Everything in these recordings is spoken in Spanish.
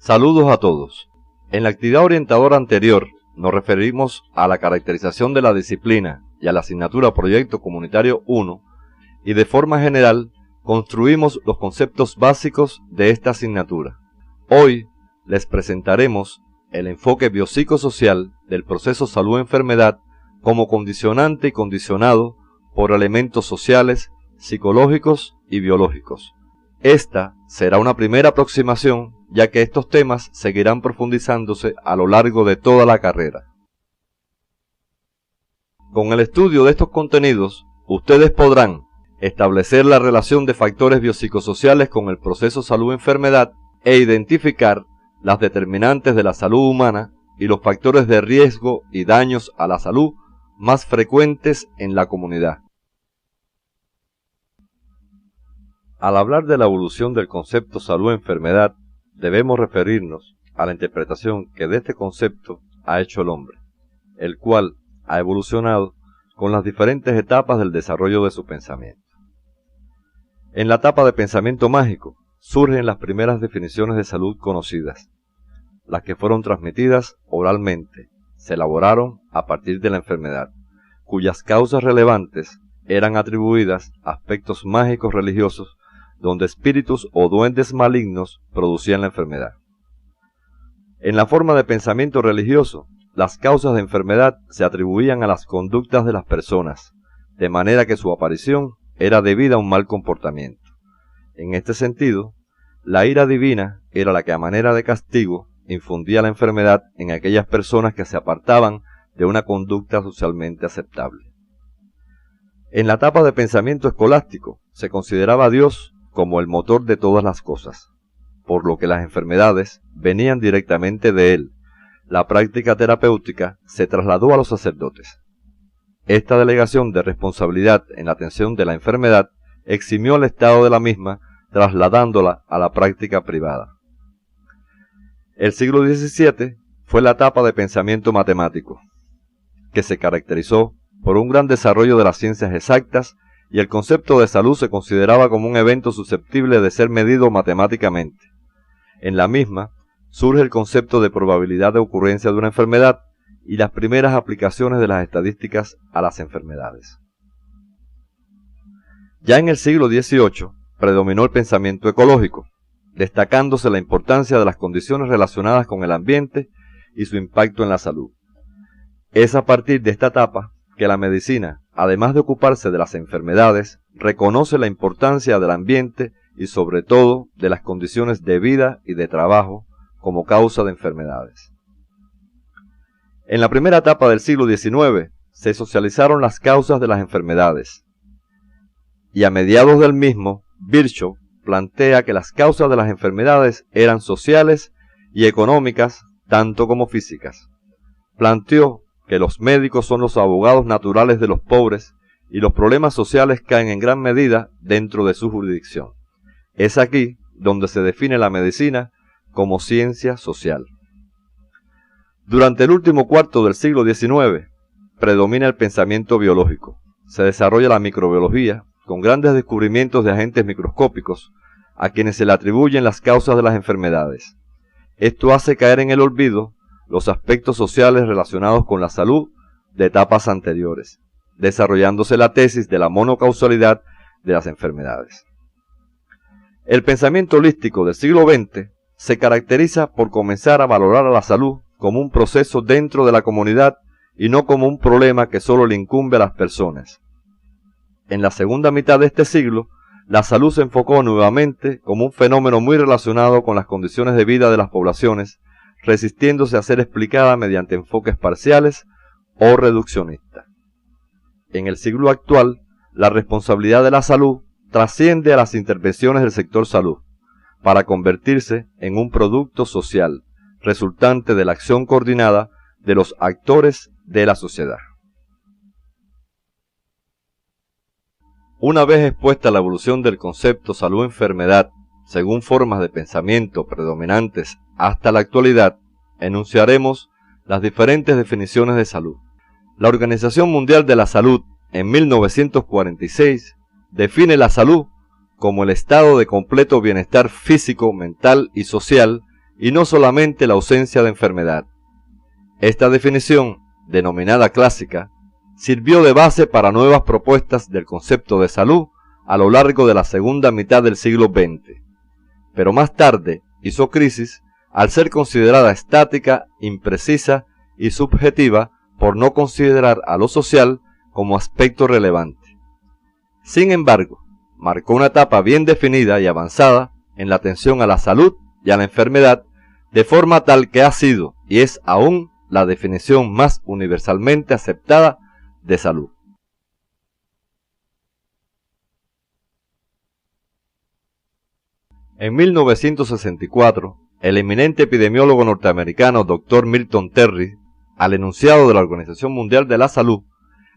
Saludos a todos. En la actividad orientadora anterior nos referimos a la caracterización de la disciplina y a la asignatura Proyecto Comunitario 1 y de forma general construimos los conceptos básicos de esta asignatura. Hoy les presentaremos el enfoque biopsicosocial del proceso salud-enfermedad como condicionante y condicionado por elementos sociales, psicológicos y biológicos. Esta será una primera aproximación, ya que estos temas seguirán profundizándose a lo largo de toda la carrera. Con el estudio de estos contenidos, ustedes podrán establecer la relación de factores biopsicosociales con el proceso salud-enfermedad e identificar las determinantes de la salud humana y los factores de riesgo y daños a la salud más frecuentes en la comunidad. Al hablar de la evolución del concepto salud-enfermedad, debemos referirnos a la interpretación que de este concepto ha hecho el hombre, el cual ha evolucionado con las diferentes etapas del desarrollo de su pensamiento. En la etapa de pensamiento mágico surgen las primeras definiciones de salud conocidas, las que fueron transmitidas oralmente, se elaboraron a partir de la enfermedad, cuyas causas relevantes eran atribuidas a aspectos mágicos religiosos donde espíritus o duendes malignos producían la enfermedad. En la forma de pensamiento religioso, las causas de enfermedad se atribuían a las conductas de las personas, de manera que su aparición era debida a un mal comportamiento. En este sentido, la ira divina era la que a manera de castigo infundía la enfermedad en aquellas personas que se apartaban de una conducta socialmente aceptable. En la etapa de pensamiento escolástico se consideraba a Dios como el motor de todas las cosas, por lo que las enfermedades venían directamente de él. La práctica terapéutica se trasladó a los sacerdotes. Esta delegación de responsabilidad en la atención de la enfermedad eximió al Estado de la misma, trasladándola a la práctica privada. El siglo XVII fue la etapa de pensamiento matemático, que se caracterizó por un gran desarrollo de las ciencias exactas, y el concepto de salud se consideraba como un evento susceptible de ser medido matemáticamente. En la misma surge el concepto de probabilidad de ocurrencia de una enfermedad y las primeras aplicaciones de las estadísticas a las enfermedades. Ya en el siglo XVIII predominó el pensamiento ecológico, destacándose la importancia de las condiciones relacionadas con el ambiente y su impacto en la salud. Es a partir de esta etapa que la medicina, además de ocuparse de las enfermedades, reconoce la importancia del ambiente y sobre todo de las condiciones de vida y de trabajo como causa de enfermedades. En la primera etapa del siglo XIX se socializaron las causas de las enfermedades, y a mediados del mismo, Virchow plantea que las causas de las enfermedades eran sociales y económicas tanto como físicas. Planteó que los médicos son los abogados naturales de los pobres y los problemas sociales caen en gran medida dentro de su jurisdicción. Es aquí donde se define la medicina como ciencia social. Durante el último cuarto del siglo XIX predomina el pensamiento biológico. Se desarrolla la microbiología con grandes descubrimientos de agentes microscópicos a quienes se le atribuyen las causas de las enfermedades. Esto hace caer en el olvido los aspectos sociales relacionados con la salud de etapas anteriores, desarrollándose la tesis de la monocausalidad de las enfermedades. El pensamiento holístico del siglo XX se caracteriza por comenzar a valorar a la salud como un proceso dentro de la comunidad y no como un problema que solo le incumbe a las personas. En la segunda mitad de este siglo, la salud se enfocó nuevamente como un fenómeno muy relacionado con las condiciones de vida de las poblaciones, resistiéndose a ser explicada mediante enfoques parciales o reduccionistas. En el siglo actual, la responsabilidad de la salud trasciende a las intervenciones del sector salud, para convertirse en un producto social, resultante de la acción coordinada de los actores de la sociedad. Una vez expuesta la evolución del concepto salud-enfermedad, según formas de pensamiento predominantes hasta la actualidad, enunciaremos las diferentes definiciones de salud. La Organización Mundial de la Salud, en 1946, define la salud como el estado de completo bienestar físico, mental y social y no solamente la ausencia de enfermedad. Esta definición, denominada clásica, sirvió de base para nuevas propuestas del concepto de salud a lo largo de la segunda mitad del siglo XX, pero más tarde hizo crisis al ser considerada estática, imprecisa y subjetiva por no considerar a lo social como aspecto relevante. Sin embargo, marcó una etapa bien definida y avanzada en la atención a la salud y a la enfermedad, de forma tal que ha sido y es aún la definición más universalmente aceptada de salud. En 1964, el eminente epidemiólogo norteamericano Dr. Milton Terry, al enunciado de la Organización Mundial de la Salud,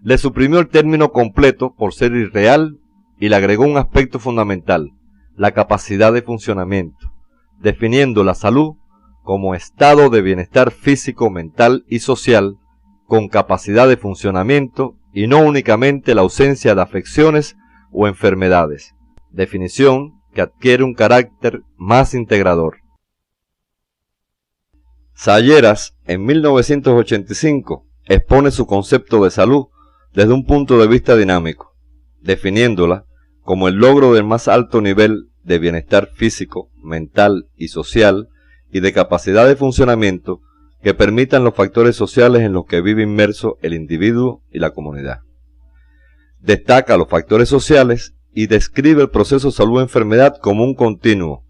le suprimió el término completo por ser irreal y le agregó un aspecto fundamental, la capacidad de funcionamiento, definiendo la salud como estado de bienestar físico, mental y social, con capacidad de funcionamiento y no únicamente la ausencia de afecciones o enfermedades, definición que adquiere un carácter más integrador. Salleras, en 1985, expone su concepto de salud desde un punto de vista dinámico, definiéndola como el logro del más alto nivel de bienestar físico, mental y social y de capacidad de funcionamiento que permitan los factores sociales en los que vive inmerso el individuo y la comunidad. Destaca los factores sociales y describe el proceso salud-enfermedad como un continuo,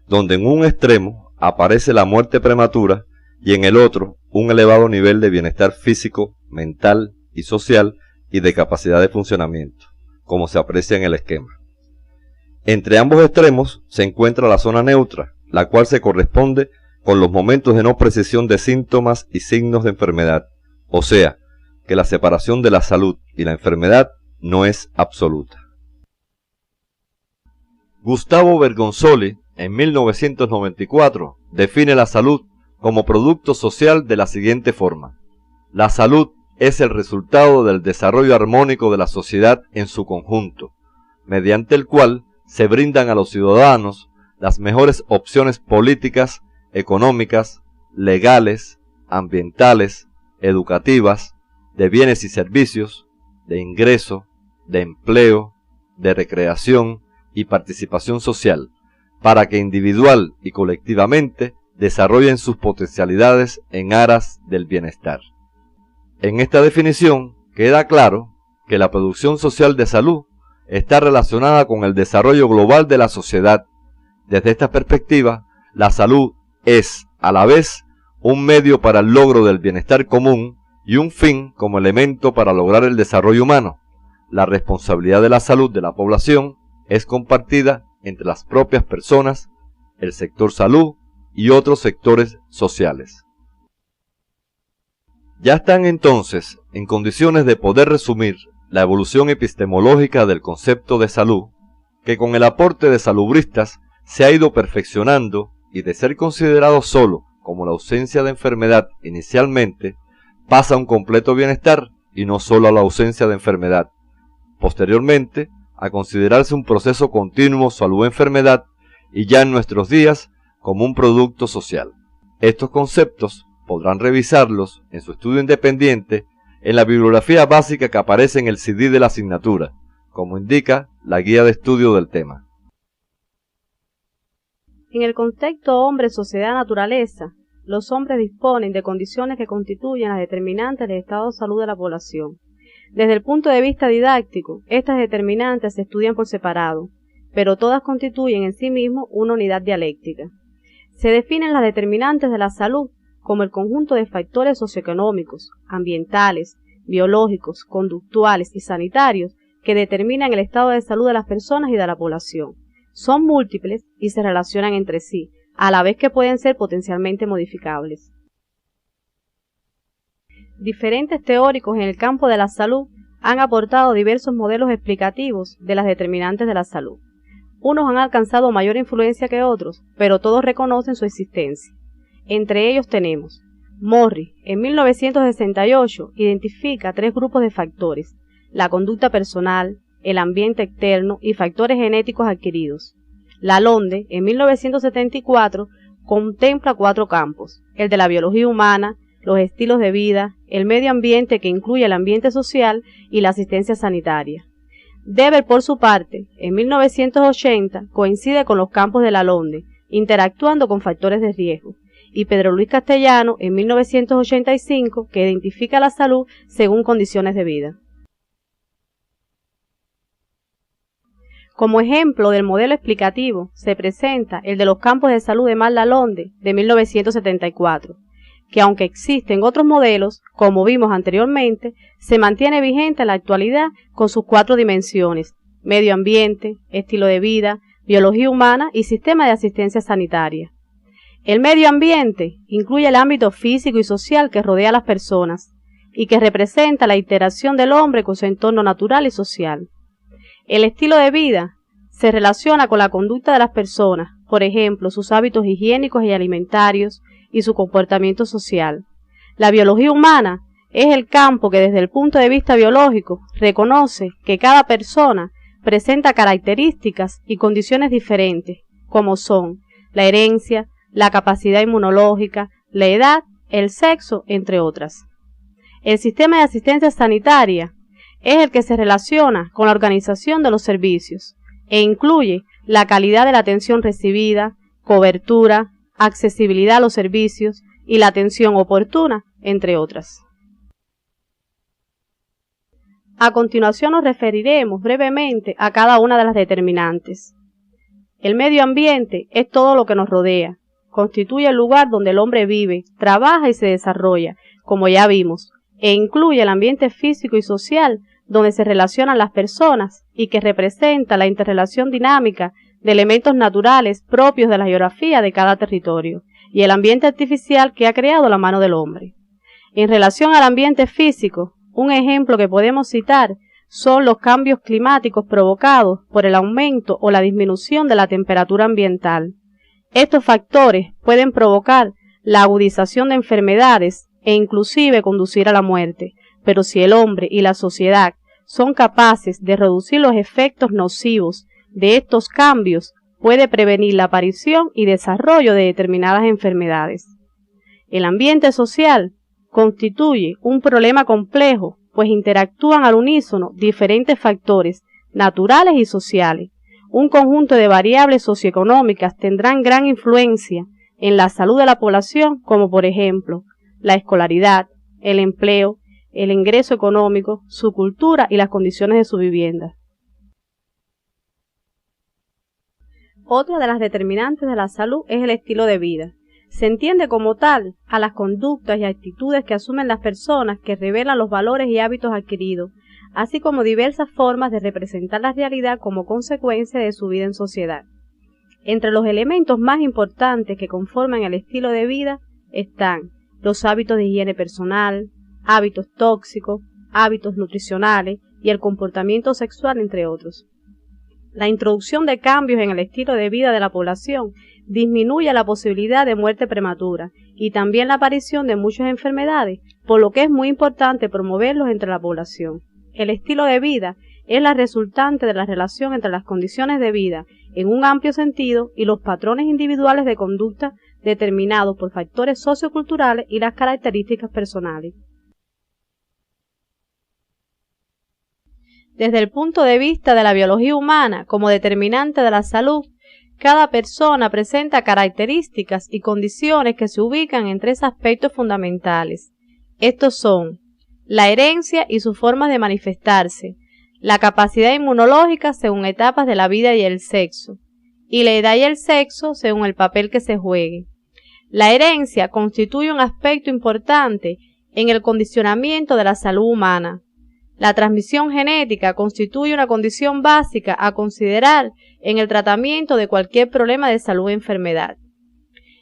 donde en un extremo aparece la muerte prematura y en el otro un elevado nivel de bienestar físico, mental y social y de capacidad de funcionamiento, como se aprecia en el esquema. Entre ambos extremos se encuentra la zona neutra, la cual se corresponde con los momentos de no precisión de síntomas y signos de enfermedad, o sea, que la separación de la salud y la enfermedad no es absoluta. Gustavo Bergonzoli, en 1994, define la salud como producto social de la siguiente forma: la salud es el resultado del desarrollo armónico de la sociedad en su conjunto, mediante el cual se brindan a los ciudadanos las mejores opciones políticas, económicas, legales, ambientales, educativas, de bienes y servicios, de ingreso, de empleo, de recreación y participación social, para que individual y colectivamente desarrollen sus potencialidades en aras del bienestar. En esta definición queda claro que la producción social de salud está relacionada con el desarrollo global de la sociedad. Desde esta perspectiva, la salud es, a la vez, un medio para el logro del bienestar común y un fin como elemento para lograr el desarrollo humano. La responsabilidad de la salud de la población es compartida entre las propias personas, el sector salud y otros sectores sociales. Ya están entonces en condiciones de poder resumir la evolución epistemológica del concepto de salud, que con el aporte de salubristas se ha ido perfeccionando y de ser considerado solo como la ausencia de enfermedad inicialmente, pasa a un completo bienestar y no solo a la ausencia de enfermedad. Posteriormente, a considerarse un proceso continuo salud-enfermedad y ya en nuestros días como un producto social. Estos conceptos podrán revisarlos en su estudio independiente en la bibliografía básica que aparece en el CD de la asignatura, como indica la guía de estudio del tema. En el contexto hombre-sociedad-naturaleza, los hombres disponen de condiciones que constituyen las determinantes del estado de salud de la población. Desde el punto de vista didáctico, estas determinantes se estudian por separado, pero todas constituyen en sí mismo una unidad dialéctica. Se definen las determinantes de la salud como el conjunto de factores socioeconómicos, ambientales, biológicos, conductuales y sanitarios que determinan el estado de salud de las personas y de la población. Son múltiples y se relacionan entre sí, a la vez que pueden ser potencialmente modificables. Diferentes teóricos en el campo de la salud han aportado diversos modelos explicativos de las determinantes de la salud. Unos han alcanzado mayor influencia que otros, pero todos reconocen su existencia. Entre ellos tenemos Morris, en 1968, identifica 3 grupos de factores: la conducta personal, el ambiente externo y factores genéticos adquiridos. Lalonde, en 1974, contempla 4 campos: el de la biología humana, los estilos de vida, el medio ambiente, que incluye el ambiente social, y la asistencia sanitaria. Dever, por su parte, en 1980 coincide con los campos de Lalonde, interactuando con factores de riesgo, y Pedro Luis Castellano en 1985, que identifica la salud según condiciones de vida. Como ejemplo del modelo explicativo se presenta el de los campos de salud de Marc Lalonde de 1974, que aunque existen otros modelos, como vimos anteriormente, se mantiene vigente en la actualidad con sus 4 dimensiones: medio ambiente, estilo de vida, biología humana y sistema de asistencia sanitaria. El medio ambiente incluye el ámbito físico y social que rodea a las personas y que representa la interacción del hombre con su entorno natural y social. El estilo de vida se relaciona con la conducta de las personas, por ejemplo, sus hábitos higiénicos y alimentarios y su comportamiento social. La biología humana es el campo que desde el punto de vista biológico reconoce que cada persona presenta características y condiciones diferentes, como son la herencia, la capacidad inmunológica, la edad, el sexo, entre otras. El sistema de asistencia sanitaria es el que se relaciona con la organización de los servicios e incluye la calidad de la atención recibida, cobertura, accesibilidad a los servicios y la atención oportuna, entre otras. A continuación nos referiremos brevemente a cada una de las determinantes. El medio ambiente es todo lo que nos rodea. Constituye el lugar donde el hombre vive, trabaja y se desarrolla, como ya vimos, e incluye el ambiente físico y social donde se relacionan las personas y que representa la interrelación dinámica de elementos naturales propios de la geografía de cada territorio y el ambiente artificial que ha creado la mano del hombre. En relación al ambiente físico, un ejemplo que podemos citar son los cambios climáticos provocados por el aumento o la disminución de la temperatura ambiental. Estos factores pueden provocar la agudización de enfermedades e inclusive conducir a la muerte, pero si el hombre y la sociedad son capaces de reducir los efectos nocivos de estos cambios, puede prevenir la aparición y desarrollo de determinadas enfermedades. El ambiente social constituye un problema complejo, pues interactúan al unísono diferentes factores naturales y sociales. Un conjunto de variables socioeconómicas tendrán gran influencia en la salud de la población, como por ejemplo la escolaridad, el empleo, el ingreso económico, su cultura y las condiciones de su vivienda. Otra de las determinantes de la salud es el estilo de vida. Se entiende como tal a las conductas y actitudes que asumen las personas que revelan los valores y hábitos adquiridos, así como diversas formas de representar la realidad como consecuencia de su vida en sociedad. Entre los elementos más importantes que conforman el estilo de vida están los hábitos de higiene personal, hábitos tóxicos, hábitos nutricionales y el comportamiento sexual, entre otros. La introducción de cambios en el estilo de vida de la población disminuye la posibilidad de muerte prematura y también la aparición de muchas enfermedades, por lo que es muy importante promoverlos entre la población. El estilo de vida es la resultante de la relación entre las condiciones de vida en un amplio sentido y los patrones individuales de conducta determinados por factores socioculturales y las características personales. Desde el punto de vista de la biología humana como determinante de la salud, cada persona presenta características y condiciones que se ubican en 3 aspectos fundamentales. Estos son la herencia y sus formas de manifestarse, la capacidad inmunológica según etapas de la vida y el sexo, y la edad y el sexo según el papel que se juegue. La herencia constituye un aspecto importante en el condicionamiento de la salud humana. La transmisión genética constituye una condición básica a considerar en el tratamiento de cualquier problema de salud o enfermedad.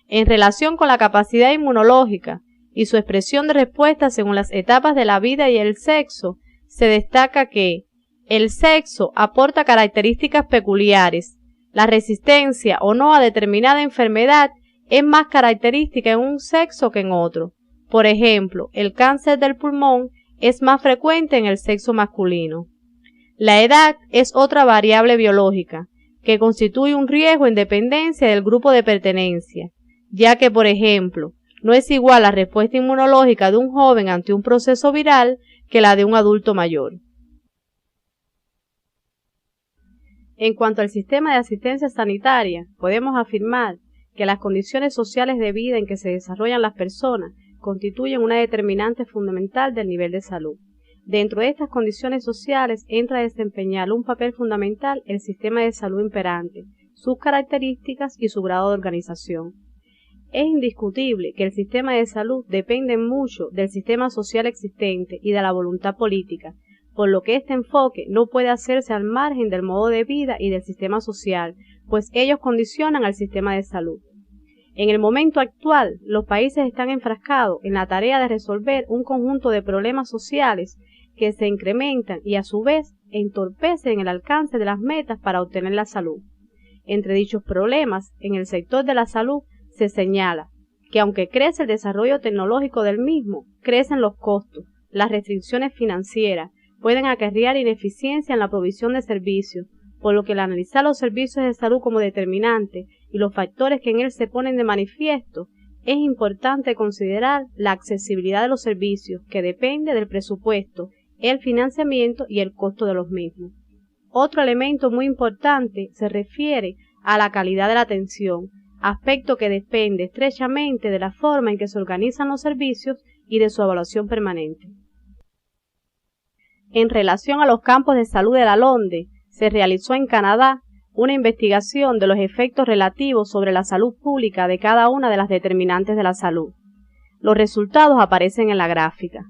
En relación con la capacidad inmunológica y su expresión de respuesta según las etapas de la vida y el sexo, se destaca que el sexo aporta características peculiares. La resistencia o no a determinada enfermedad es más característica en un sexo que en otro. Por ejemplo, el cáncer del pulmón es más frecuente en el sexo masculino. La edad es otra variable biológica que constituye un riesgo en dependencia del grupo de pertenencia, ya que, por ejemplo, no es igual la respuesta inmunológica de un joven ante un proceso viral que la de un adulto mayor. En cuanto al sistema de asistencia sanitaria, podemos afirmar que las condiciones sociales de vida en que se desarrollan las personas constituyen una determinante fundamental del nivel de salud. Dentro de estas condiciones sociales entra a desempeñar un papel fundamental el sistema de salud imperante, sus características y su grado de organización. Es indiscutible que el sistema de salud depende mucho del sistema social existente y de la voluntad política, por lo que este enfoque no puede hacerse al margen del modo de vida y del sistema social, pues ellos condicionan al sistema de salud. En el momento actual, los países están enfrascados en la tarea de resolver un conjunto de problemas sociales que se incrementan y a su vez entorpecen el alcance de las metas para obtener la salud. Entre dichos problemas, en el sector de la salud se señala que aunque crece el desarrollo tecnológico del mismo, crecen los costos, las restricciones financieras pueden acarrear ineficiencia en la provisión de servicios, por lo que al analizar los servicios de salud como determinantes y los factores que en él se ponen de manifiesto, es importante considerar la accesibilidad de los servicios, que depende del presupuesto, el financiamiento y el costo de los mismos. Otro elemento muy importante se refiere a la calidad de la atención, aspecto que depende estrechamente de la forma en que se organizan los servicios y de su evaluación permanente. En relación a los campos de salud de la LONDE, se realizó en Canadá una investigación de los efectos relativos sobre la salud pública de cada una de las determinantes de la salud. Los resultados aparecen en la gráfica.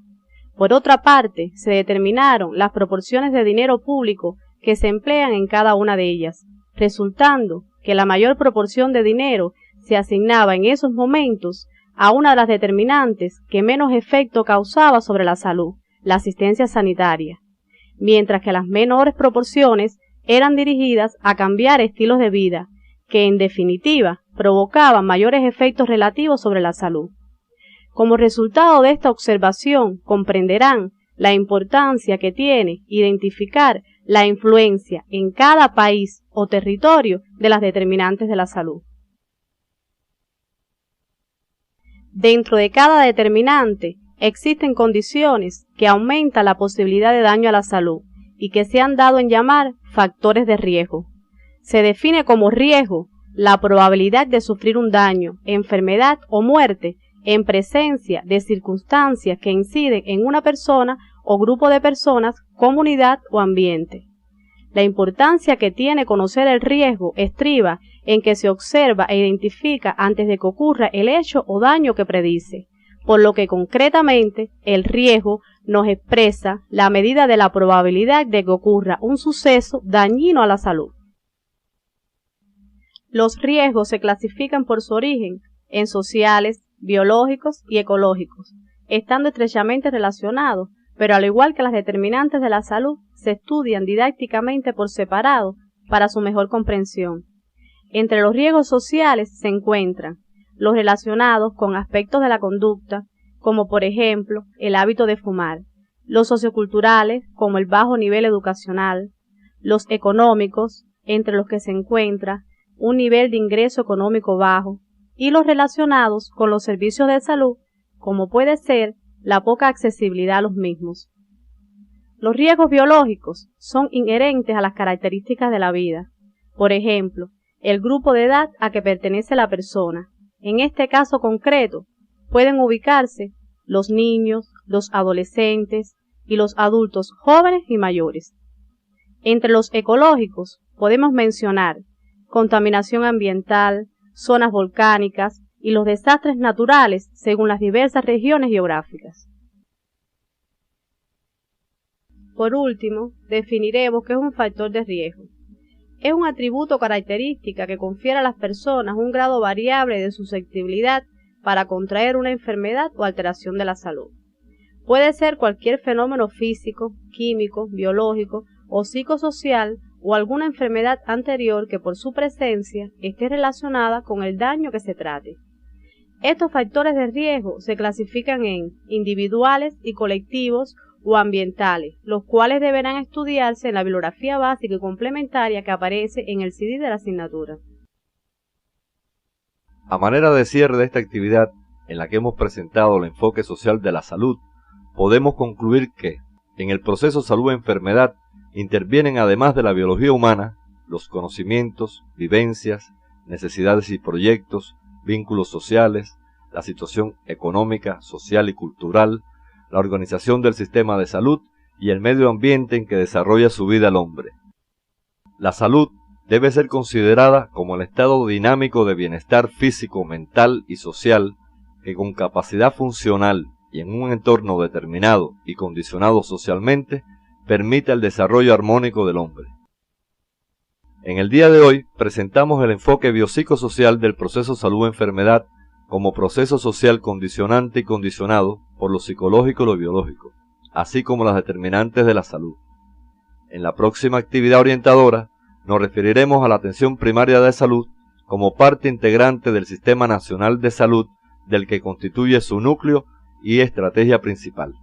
Por otra parte, se determinaron las proporciones de dinero público que se emplean en cada una de ellas, resultando que la mayor proporción de dinero se asignaba en esos momentos a una de las determinantes que menos efecto causaba sobre la salud, la asistencia sanitaria, mientras que las menores proporciones eran dirigidas a cambiar estilos de vida, que en definitiva provocaban mayores efectos relativos sobre la salud. Como resultado de esta observación, comprenderán la importancia que tiene identificar la influencia en cada país o territorio de las determinantes de la salud. Dentro de cada determinante existen condiciones que aumentan la posibilidad de daño a la salud y que se han dado en llamar factores de riesgo. Se define como riesgo la probabilidad de sufrir un daño, enfermedad o muerte en presencia de circunstancias que inciden en una persona o grupo de personas, comunidad o ambiente. La importancia que tiene conocer el riesgo estriba en que se observa e identifica antes de que ocurra el hecho o daño que predice, por lo que concretamente el riesgo nos expresa la medida de la probabilidad de que ocurra un suceso dañino a la salud. Los riesgos se clasifican por su origen en sociales, biológicos y ecológicos, estando estrechamente relacionados, pero al igual que las determinantes de la salud, se estudian didácticamente por separado para su mejor comprensión. Entre los riesgos sociales se encuentran los relacionados con aspectos de la conducta, como por ejemplo el hábito de fumar, los socioculturales, como el bajo nivel educacional, los económicos, entre los que se encuentra un nivel de ingreso económico bajo, y los relacionados con los servicios de salud, como puede ser la poca accesibilidad a los mismos. Los riesgos biológicos son inherentes a las características de la vida, por ejemplo, el grupo de edad a que pertenece la persona. En este caso concreto, pueden ubicarse los niños, los adolescentes y los adultos jóvenes y mayores. Entre los ecológicos podemos mencionar contaminación ambiental, zonas volcánicas y los desastres naturales según las diversas regiones geográficas. Por último, definiremos qué es un factor de riesgo. Es un atributo o característica que confiere a las personas un grado variable de susceptibilidad para contraer una enfermedad o alteración de la salud. Puede ser cualquier fenómeno físico, químico, biológico o psicosocial o alguna enfermedad anterior que por su presencia esté relacionada con el daño que se trate. Estos factores de riesgo se clasifican en individuales y colectivos o ambientales, los cuales deberán estudiarse en la bibliografía básica y complementaria que aparece en el CD de la asignatura. A manera de cierre de esta actividad, en la que hemos presentado el enfoque social de la salud, podemos concluir que, en el proceso salud-enfermedad, intervienen además de la biología humana, los conocimientos, vivencias, necesidades y proyectos, vínculos sociales, la situación económica, social y cultural, la organización del sistema de salud y el medio ambiente en que desarrolla su vida el hombre. La salud debe ser considerada como el estado dinámico de bienestar físico, mental y social que con capacidad funcional y en un entorno determinado y condicionado socialmente permite el desarrollo armónico del hombre. En el día de hoy presentamos el enfoque biopsicosocial del proceso salud-enfermedad como proceso social condicionante y condicionado por lo psicológico y lo biológico, así como las determinantes de la salud. En la próxima actividad orientadora nos referiremos a la atención primaria de salud como parte integrante del Sistema Nacional de Salud, del que constituye su núcleo y estrategia principal.